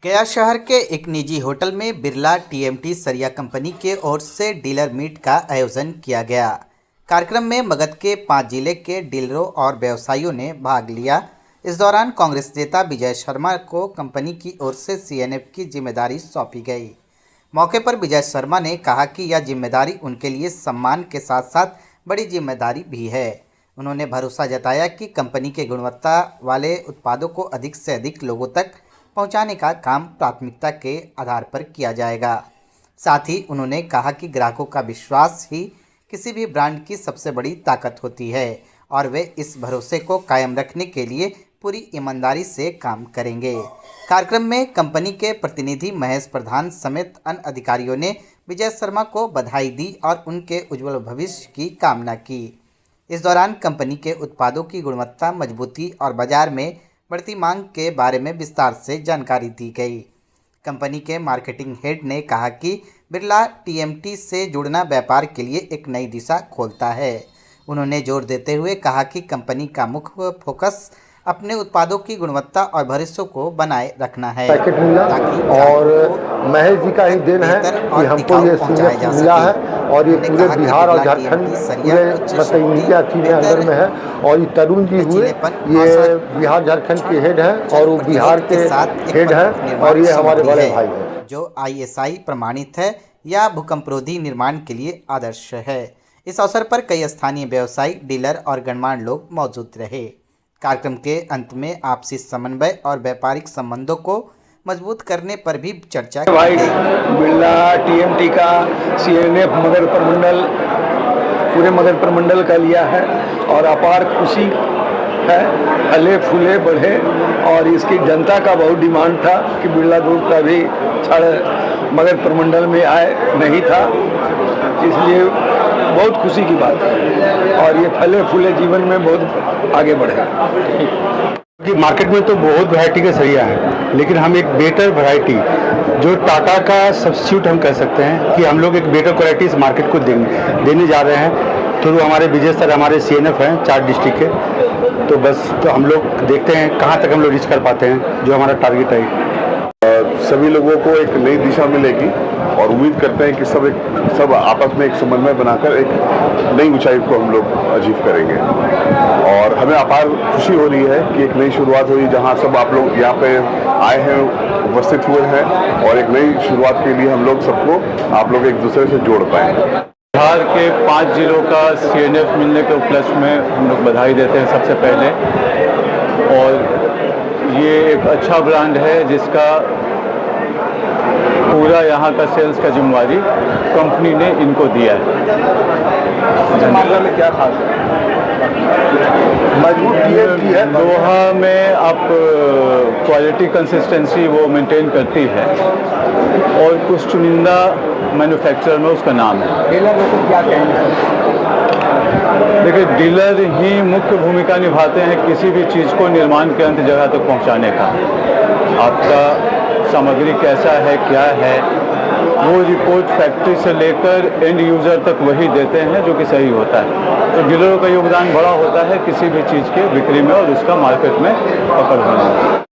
गया शहर के एक निजी होटल में बिरला टीएमटी सरिया कंपनी के ओर से डीलर मीट का आयोजन किया गया। कार्यक्रम में मगध के 5 जिले के डीलरों और व्यवसायियों ने भाग लिया। इस दौरान कांग्रेस नेता विजय शर्मा को कंपनी की ओर से सीएनएफ की जिम्मेदारी सौंपी गई। मौके पर विजय शर्मा ने कहा कि यह जिम्मेदारी उनके लिए सम्मान के साथ साथ बड़ी जिम्मेदारी भी है। उन्होंने भरोसा जताया कि कंपनी के गुणवत्ता वाले उत्पादों को अधिक से अधिक लोगों तक पहुंचाने का काम प्राथमिकता के आधार पर किया जाएगा। साथ ही उन्होंने कहा कि ग्राहकों का विश्वास ही किसी भी ब्रांड की सबसे बड़ी ताकत होती है और वे इस भरोसे को कायम रखने के लिए पूरी ईमानदारी से काम करेंगे। कार्यक्रम में कंपनी के प्रतिनिधि महेश प्रधान समेत अन्य अधिकारियों ने विजय शर्मा को बधाई दी और उनके उज्जवल भविष्य की कामना की। इस दौरान कंपनी के उत्पादों की गुणवत्ता, मजबूती और बाजार में बढ़ती मांग के बारे में विस्तार से जानकारी दी गई। कंपनी के मार्केटिंग हेड ने कहा कि बिरला टीएमटी से जुड़ना व्यापार के लिए एक नई दिशा खोलता है। उन्होंने जोर देते हुए कहा कि कंपनी का मुख्य फोकस अपने उत्पादों की गुणवत्ता और भरोसे को बनाए रखना है ताकि और महेश जी का ही देन है कि हमको ये सीनियर मिला है और ये पूरे बिहार और झारखंड पूरे मतलब इंडिया के अंदर में है। और ये तरुण जी हुए ये बिहार झारखंड के हेड हैं और वो बिहार के हेड हैं और ये हमारे बड़े भाई हैं जो ISI प्रमाणित है या भूकंपरोधी निर्माण के लिए आदर्श है। इस अवसर पर कई स्थानीय व्यवसायी, डीलर और गणमान्य लोग मौजूद रहे। कार्यक्रम के अंत में आपसी समन्वय और व्यापारिक संबंधों को मजबूत करने पर भी चर्चा की गई। बिरला टीएमटी का सीएनएफ मगध प्रमंडल पूरे मगध प्रमंडल का लिया है और अपार खुशी है, फले फूले बढ़े। और इसकी जनता का बहुत डिमांड था कि बिरला ग्रुप का भी छड़ मगध प्रमंडल में आए, नहीं था, इसलिए बहुत खुशी की बात है और ये फले फूले जीवन में बहुत आगे बढ़े। कि मार्केट में तो बहुत वैरायटी का सरिया है, लेकिन हम एक बेटर वैरायटी जो टाटा का सब्स्टिट्यूट हम कह सकते हैं कि हम लोग एक बेटर क्वालिटी इस मार्केट को देने जा रहे हैं थ्रू हमारे विजय सर, हमारे CNF हैं 4 डिस्ट्रिक्ट के। तो बस तो हम लोग देखते हैं कहाँ तक हम लोग रीच कर पाते हैं, जो हमारा टारगेट है। सभी लोगों को एक नई दिशा मिलेगी और उम्मीद करते हैं कि सब आपस में एक समन्वय बनाकर एक नई ऊंचाई को हम लोग अचीव करेंगे। और हमें अपार खुशी हो रही है कि एक नई शुरुआत हुई जहां सब आप लोग यहाँ पे आए हैं, उपस्थित हुए हैं और एक नई शुरुआत के लिए हम लोग सबको आप लोग एक दूसरे से जोड़ पाए। बिहार के 5 जिलों का CNF मिलने के उपलक्ष्य में हम लोग बधाई देते हैं सबसे पहले। और ये एक अच्छा ब्रांड है जिसका पूरा यहाँ का सेल्स का जिम्मेवारी कंपनी ने इनको दिया है। मामला में क्या खास है? मजबूत टीएमटी है, लोहा में आप क्वालिटी कंसिस्टेंसी वो मेंटेन करती है और कुछ चुनिंदा मैन्युफैक्चरर में उसका नाम है। डीलर में तो क्या कहेंगे? देखिए, डीलर ही मुख्य भूमिका निभाते हैं किसी भी चीज़ को निर्माण के अंत जगह तक पहुंचाने का। आपका सामग्री कैसा है, क्या है, वो रिपोर्ट फैक्ट्री से लेकर एंड यूज़र तक वही देते हैं जो कि सही होता है। तो डीलरों का योगदान बड़ा होता है किसी भी चीज़ के बिक्री में और उसका मार्केट में पकड़ होने में।